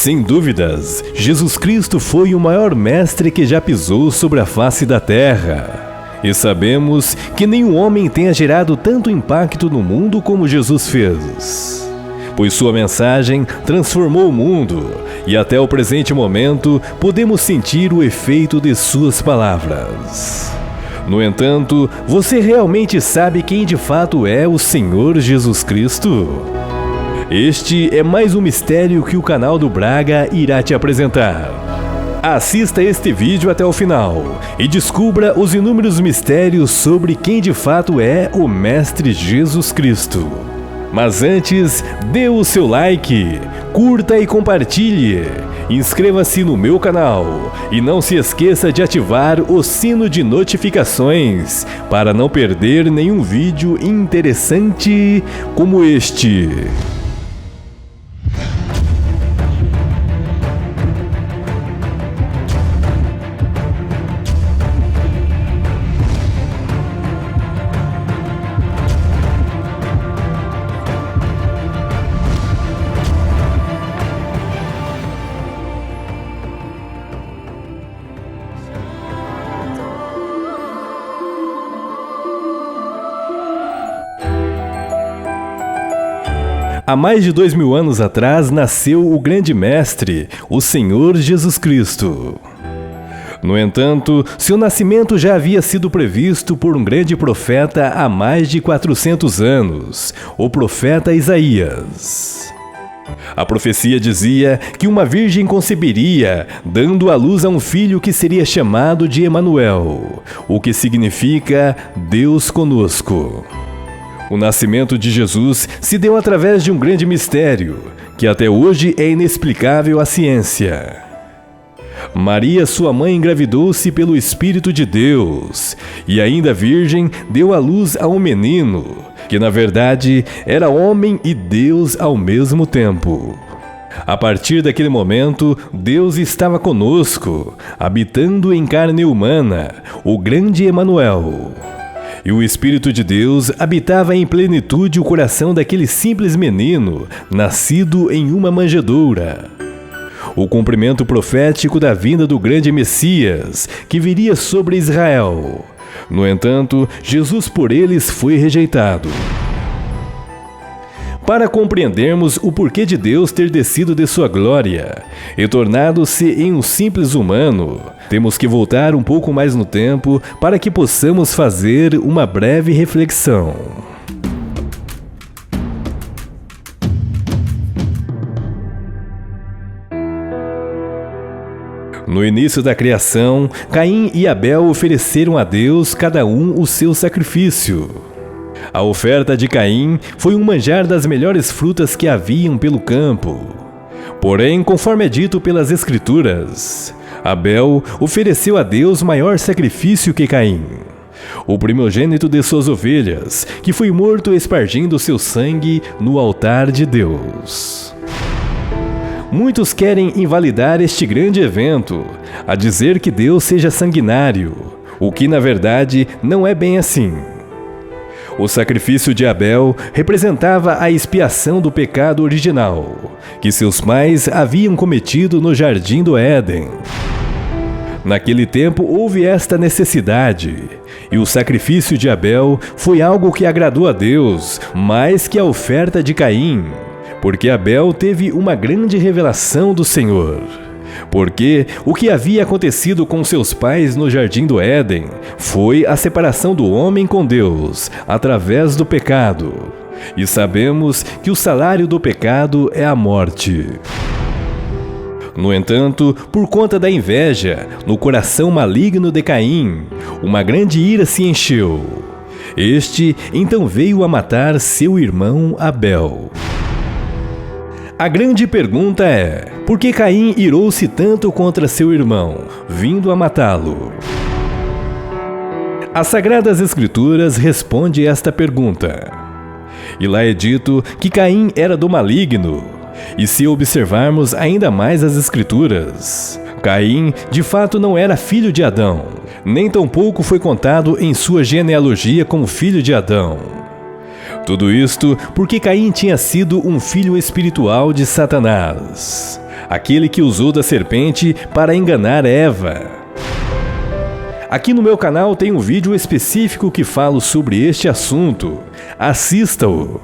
Sem dúvidas, Jesus Cristo foi o maior mestre que já pisou sobre a face da terra. E sabemos que nenhum homem tenha gerado tanto impacto no mundo como Jesus fez. Pois sua mensagem transformou o mundo e até o presente momento podemos sentir o efeito de suas palavras. No entanto, você realmente sabe quem de fato é o Senhor Jesus Cristo? Este é mais um mistério que o canal do Braga irá te apresentar. Assista este vídeo até o final e descubra os inúmeros mistérios sobre quem de fato é o Mestre Jesus Cristo. Mas antes, dê o seu like, curta e compartilhe, inscreva-se no meu canal e não se esqueça de ativar o sino de notificações para não perder nenhum vídeo interessante como este. Há mais de 2000 anos atrás nasceu o grande mestre, o Senhor Jesus Cristo. No entanto, seu nascimento já havia sido previsto por um grande profeta há mais de 400 anos, o profeta Isaías. A profecia dizia que uma virgem conceberia, dando à luz a um filho que seria chamado de Emanuel, o que significa Deus conosco. O nascimento de Jesus se deu através de um grande mistério, que até hoje é inexplicável à ciência. Maria, sua mãe, engravidou-se pelo Espírito de Deus, e ainda virgem deu à luz a um menino, que na verdade era homem e Deus ao mesmo tempo. A partir daquele momento, Deus estava conosco, habitando em carne humana, o grande Emanuel. E o Espírito de Deus habitava em plenitude o coração daquele simples menino, nascido em uma manjedoura. O cumprimento profético da vinda do grande Messias, que viria sobre Israel. No entanto, Jesus por eles foi rejeitado. Para compreendermos o porquê de Deus ter descido de sua glória e tornado-se em um simples humano, temos que voltar um pouco mais no tempo para que possamos fazer uma breve reflexão. No início da criação, Caim e Abel ofereceram a Deus cada um o seu sacrifício. A oferta de Caim foi um manjar das melhores frutas que haviam pelo campo. Porém, conforme é dito pelas Escrituras, Abel ofereceu a Deus maior sacrifício que Caim, o primogênito de suas ovelhas, que foi morto espargindo seu sangue no altar de Deus. Muitos querem invalidar este grande evento, a dizer que Deus seja sanguinário, o que na verdade não é bem assim. O sacrifício de Abel representava a expiação do pecado original, que seus pais haviam cometido no Jardim do Éden. Naquele tempo houve esta necessidade, e o sacrifício de Abel foi algo que agradou a Deus mais que a oferta de Caim, porque Abel teve uma grande revelação do Senhor. Porque o que havia acontecido com seus pais no Jardim do Éden foi a separação do homem com Deus através do pecado. E sabemos que o salário do pecado é a morte. No entanto, por conta da inveja, no coração maligno de Caim, uma grande ira se encheu. Este então veio a matar seu irmão Abel. A grande pergunta é: por que Caim irou-se tanto contra seu irmão, vindo a matá-lo? As Sagradas Escrituras respondem esta pergunta. E lá é dito que Caim era do maligno. E se observarmos ainda mais as Escrituras, Caim de fato não era filho de Adão, nem tampouco foi contado em sua genealogia como filho de Adão. Tudo isto porque Caim tinha sido um filho espiritual de Satanás. aquele que usou da serpente para enganar Eva. Aqui no meu canal tem um vídeo específico que falo sobre este assunto. Assista-o!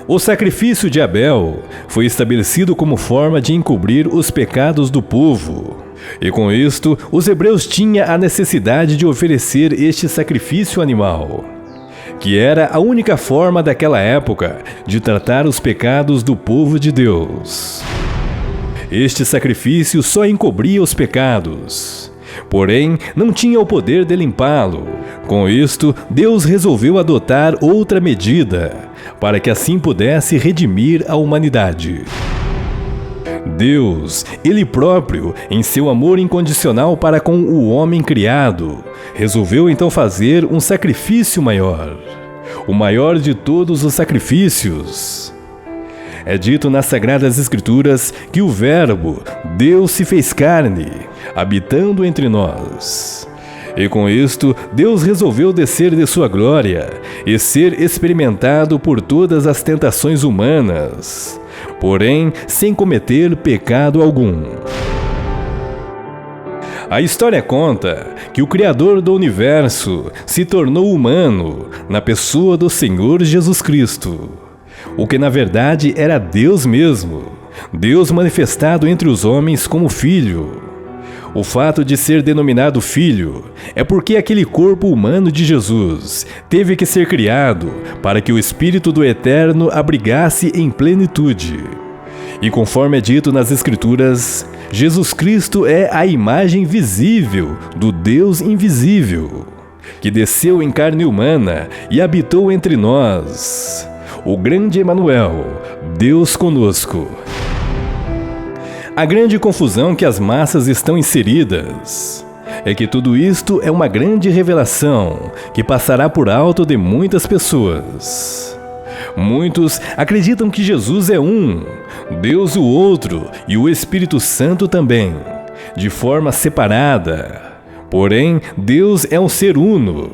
O sacrifício de Abel foi estabelecido como forma de encobrir os pecados do povo. E com isto, os hebreus tinham a necessidade de oferecer este sacrifício animal, que era a única forma daquela época de tratar os pecados do povo de Deus. Este sacrifício só encobria os pecados, porém não tinha o poder de limpá-lo. Com isto, Deus resolveu adotar outra medida, para que assim pudesse redimir a humanidade. Deus, Ele próprio, em seu amor incondicional para com o homem criado, resolveu então fazer um sacrifício maior, o maior de todos os sacrifícios. É dito nas Sagradas Escrituras que o Verbo, Deus, se fez carne, habitando entre nós. E com isto, Deus resolveu descer de sua glória e ser experimentado por todas as tentações humanas, porém sem cometer pecado algum. A história conta que o Criador do Universo se tornou humano na pessoa do Senhor Jesus Cristo, o que na verdade era Deus mesmo, Deus manifestado entre os homens como Filho. O fato de ser denominado Filho é porque aquele corpo humano de Jesus teve que ser criado para que o Espírito do Eterno abrigasse em plenitude. E conforme é dito nas Escrituras, Jesus Cristo é a imagem visível do Deus invisível, que desceu em carne humana e habitou entre nós, o grande Emanuel, Deus conosco. A grande confusão que as massas estão inseridas é que tudo isto é uma grande revelação que passará por alto de muitas pessoas. Muitos acreditam que Jesus é um, Deus o outro e o Espírito Santo também, de forma separada. Porém, Deus é um ser uno.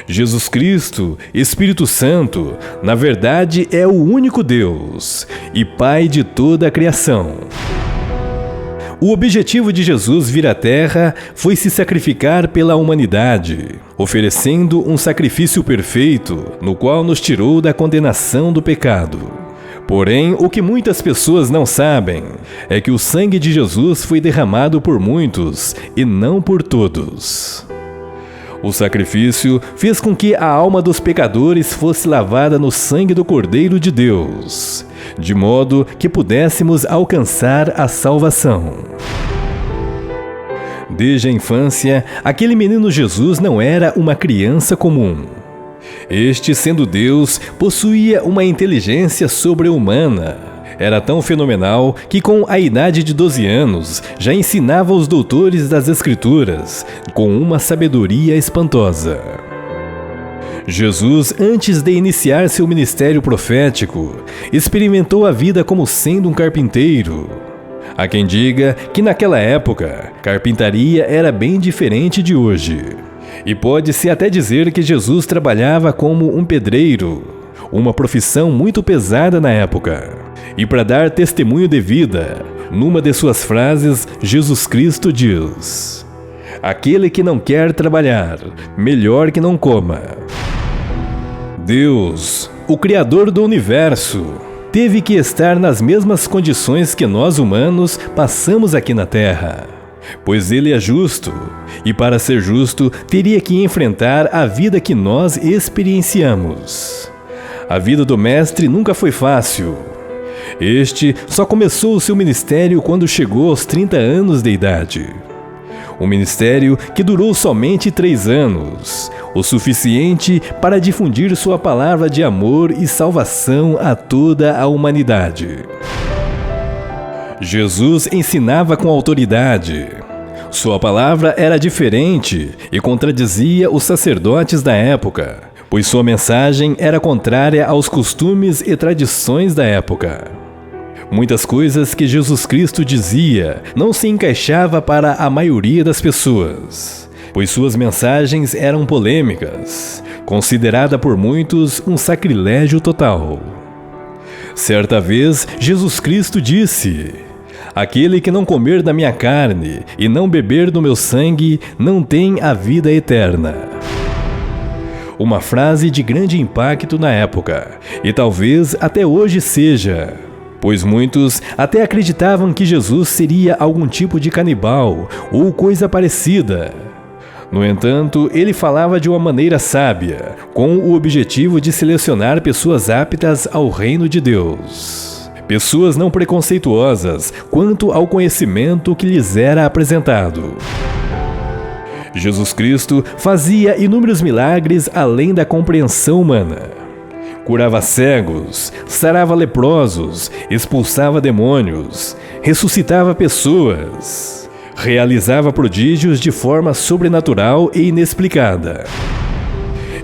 Jesus Cristo, Espírito Santo, na verdade é o único Deus e Pai de toda a criação. O objetivo de Jesus vir à Terra foi se sacrificar pela humanidade, oferecendo um sacrifício perfeito, no qual nos tirou da condenação do pecado. Porém, o que muitas pessoas não sabem é que o sangue de Jesus foi derramado por muitos e não por todos. O sacrifício fez com que a alma dos pecadores fosse lavada no sangue do Cordeiro de Deus, de modo que pudéssemos alcançar a salvação. Desde a infância, aquele menino Jesus não era uma criança comum. Este, sendo Deus, possuía uma inteligência sobre-humana. Era tão fenomenal que com a idade de 12 anos já ensinava os doutores das Escrituras com uma sabedoria espantosa. Jesus, antes de iniciar seu ministério profético, experimentou a vida como sendo um carpinteiro. Há quem diga que naquela época, carpintaria era bem diferente de hoje. E pode-se até dizer que Jesus trabalhava como um pedreiro, uma profissão muito pesada na época. E para dar testemunho de vida, numa de suas frases, Jesus Cristo diz: "Aquele que não quer trabalhar, melhor que não coma." Deus, o Criador do Universo, teve que estar nas mesmas condições que nós humanos passamos aqui na Terra, pois Ele é justo, e para ser justo, teria que enfrentar a vida que nós experienciamos. A vida do Mestre nunca foi fácil. Este só começou o seu ministério quando chegou aos 30 anos de idade. Um ministério que durou somente 3 anos, o suficiente para difundir sua palavra de amor e salvação a toda a humanidade. Jesus ensinava com autoridade. Sua palavra era diferente e contradizia os sacerdotes da época, pois sua mensagem era contrária aos costumes e tradições da época. Muitas coisas que Jesus Cristo dizia não se encaixava para a maioria das pessoas, pois suas mensagens eram polêmicas, considerada por muitos um sacrilégio total. Certa vez, Jesus Cristo disse: aquele que não comer da minha carne e não beber do meu sangue não tem a vida eterna. Uma frase de grande impacto na época, e talvez até hoje seja, pois muitos até acreditavam que Jesus seria algum tipo de canibal ou coisa parecida. No entanto, ele falava de uma maneira sábia, com o objetivo de selecionar pessoas aptas ao reino de Deus. Pessoas não preconceituosas quanto ao conhecimento que lhes era apresentado. Jesus Cristo fazia inúmeros milagres além da compreensão humana. Curava cegos, sarava leprosos, expulsava demônios, ressuscitava pessoas, realizava prodígios de forma sobrenatural e inexplicada.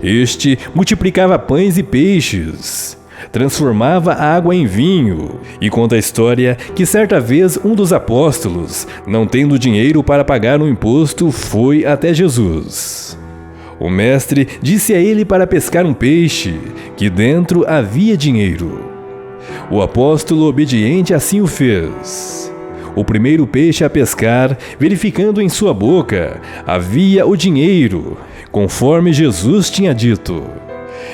Este multiplicava pães e peixes, transformava a água em vinho, e conta a história que certa vez um dos apóstolos, não tendo dinheiro para pagar um imposto, foi até Jesus. O mestre disse a ele para pescar um peixe, que dentro havia dinheiro. O apóstolo obediente assim o fez. O primeiro peixe a pescar, verificando em sua boca, havia o dinheiro, conforme Jesus tinha dito,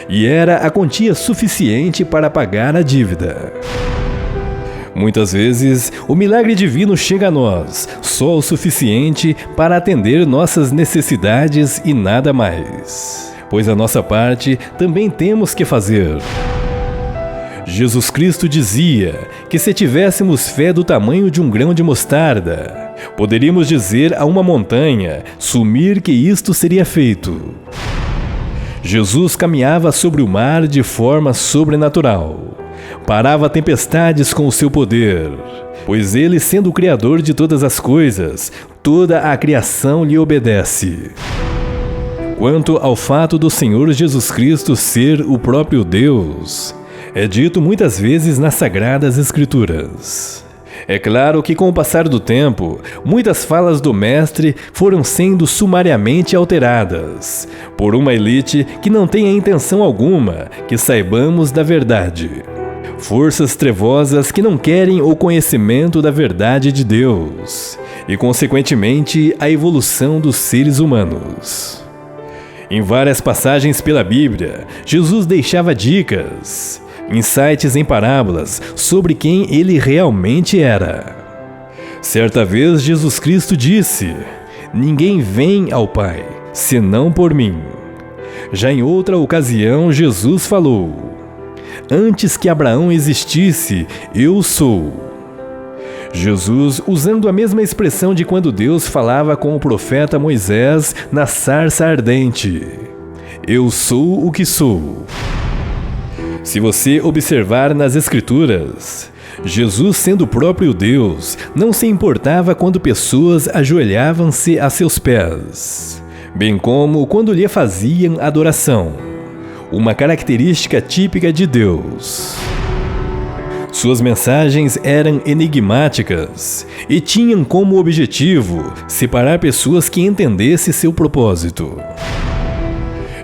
e era a quantia suficiente para pagar a dívida. Muitas vezes, o milagre divino chega a nós, só o suficiente para atender nossas necessidades e nada mais, pois a nossa parte também temos que fazer. Jesus Cristo dizia que se tivéssemos fé do tamanho de um grão de mostarda, poderíamos dizer a uma montanha, sumir, que isto seria feito. Jesus caminhava sobre o mar de forma sobrenatural. Parava tempestades com o seu poder, pois ele, sendo o Criador de todas as coisas, toda a criação lhe obedece. Quanto ao fato do Senhor Jesus Cristo ser o próprio Deus, é dito muitas vezes nas Sagradas Escrituras. É claro que com o passar do tempo, muitas falas do Mestre foram sendo sumariamente alteradas, por uma elite que não tem a intenção alguma que saibamos da verdade. Forças trevosas que não querem o conhecimento da verdade de Deus e, consequentemente, a evolução dos seres humanos. Em várias passagens pela Bíblia, Jesus deixava dicas, insights em parábolas sobre quem ele realmente era. Certa vez, Jesus Cristo disse: ninguém vem ao Pai, senão por mim. Já em outra ocasião, Jesus falou: antes que Abraão existisse, eu sou. Jesus, usando a mesma expressão de quando Deus falava com o profeta Moisés na sarça ardente: eu sou o que sou. Se você observar nas Escrituras, Jesus, sendo o próprio Deus, não se importava quando pessoas ajoelhavam-se a seus pés, bem como quando lhe faziam adoração, uma característica típica de Deus. Suas mensagens eram enigmáticas e tinham como objetivo separar pessoas que entendessem seu propósito.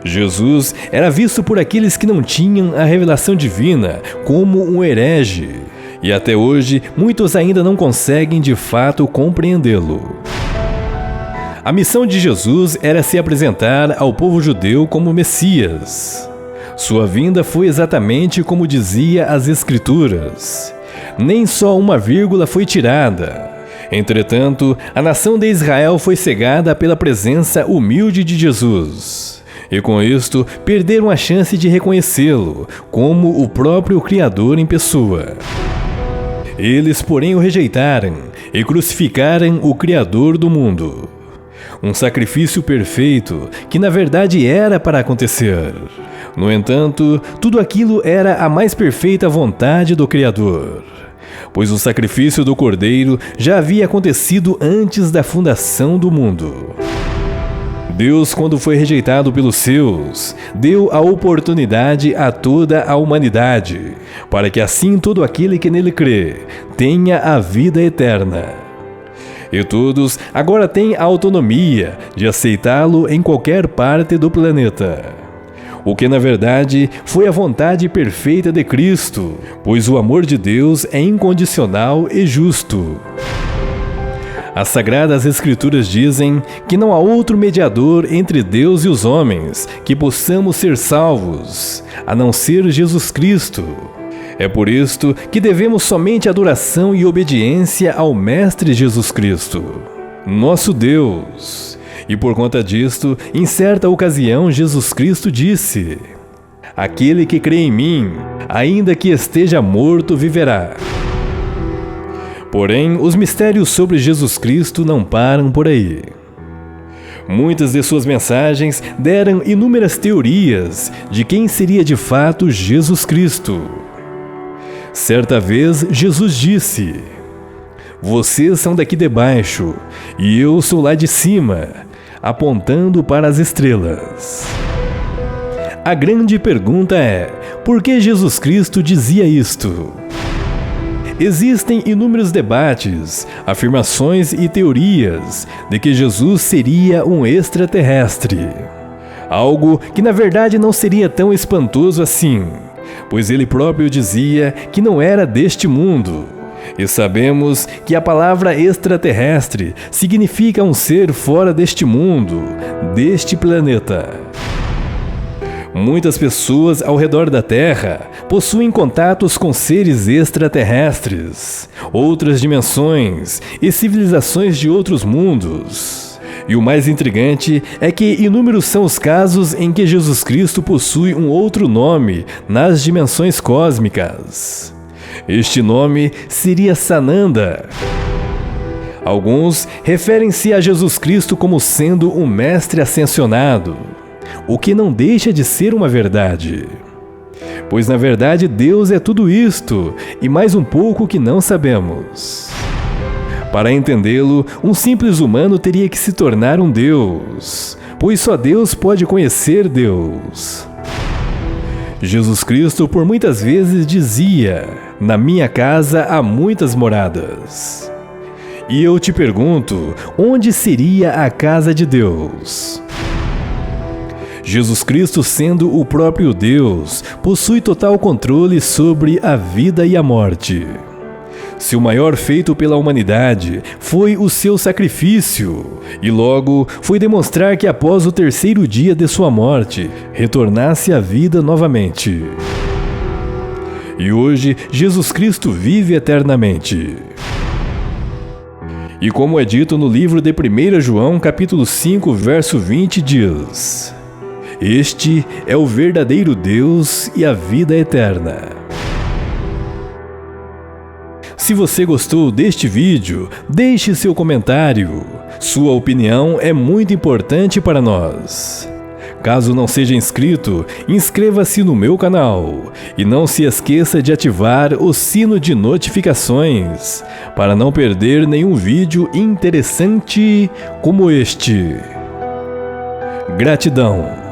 Jesus era visto por aqueles que não tinham a revelação divina como um herege, e até hoje muitos ainda não conseguem de fato compreendê-lo. A missão de Jesus era se apresentar ao povo judeu como Messias. Sua vinda foi exatamente como dizia as Escrituras. Nem só uma vírgula foi tirada. Entretanto, a nação de Israel foi cegada pela presença humilde de Jesus. E com isto, perderam a chance de reconhecê-lo como o próprio Criador em pessoa. Eles, porém, o rejeitaram e crucificaram o Criador do mundo. Um sacrifício perfeito que, na verdade, era para acontecer. No entanto, tudo aquilo era a mais perfeita vontade do Criador, pois o sacrifício do Cordeiro já havia acontecido antes da fundação do mundo. Deus, quando foi rejeitado pelos seus, deu a oportunidade a toda a humanidade, para que assim todo aquele que nele crê tenha a vida eterna. E todos agora têm a autonomia de aceitá-lo em qualquer parte do planeta. o que na verdade foi a vontade perfeita de Cristo, pois o amor de Deus é incondicional e justo. As Sagradas Escrituras dizem que não há outro mediador entre Deus e os homens que possamos ser salvos, a não ser Jesus Cristo. É por isto que devemos somente adoração e obediência ao Mestre Jesus Cristo, nosso Deus. E por conta disto, em certa ocasião, Jesus Cristo disse: "Aquele que crê em mim, ainda que esteja morto, viverá." Porém, os mistérios sobre Jesus Cristo não param por aí. Muitas de suas mensagens deram inúmeras teorias de quem seria de fato Jesus Cristo. Certa vez, Jesus disse: "Vocês são daqui de baixo, e eu sou lá de cima", apontando para as estrelas. A grande pergunta é: por que Jesus Cristo dizia isto? Existem inúmeros debates, afirmações e teorias de que Jesus seria um extraterrestre. Algo que na verdade não seria tão espantoso assim, pois ele próprio dizia que não era deste mundo. E sabemos que a palavra extraterrestre significa um ser fora deste mundo, deste planeta. Muitas pessoas ao redor da Terra possuem contatos com seres extraterrestres, outras dimensões e civilizações de outros mundos. E o mais intrigante é que inúmeros são os casos em que Jesus Cristo possui um outro nome nas dimensões cósmicas. Este nome seria Sananda. Alguns referem-se a Jesus Cristo como sendo um mestre ascensionado, o que não deixa de ser uma verdade. Pois na verdade Deus é tudo isto e mais um pouco que não sabemos. Para entendê-lo, um simples humano teria que se tornar um Deus, pois só Deus pode conhecer Deus. Jesus Cristo por muitas vezes dizia: "Na minha casa há muitas moradas." E eu te pergunto, onde seria a casa de Deus? Jesus Cristo, sendo o próprio Deus, possui total controle sobre a vida e a morte. Seu maior feito pela humanidade foi o seu sacrifício, e logo foi demonstrar que após o terceiro dia de sua morte, retornasse à vida novamente. E hoje, Jesus Cristo vive eternamente. E como é dito no livro de 1 João, capítulo 5, verso 20, diz: "Este é o verdadeiro Deus e a vida eterna." Se você gostou deste vídeo, deixe seu comentário. Sua opinião é muito importante para nós. Caso não seja inscrito, inscreva-se no meu canal e não se esqueça de ativar o sino de notificações para não perder nenhum vídeo interessante como este. Gratidão!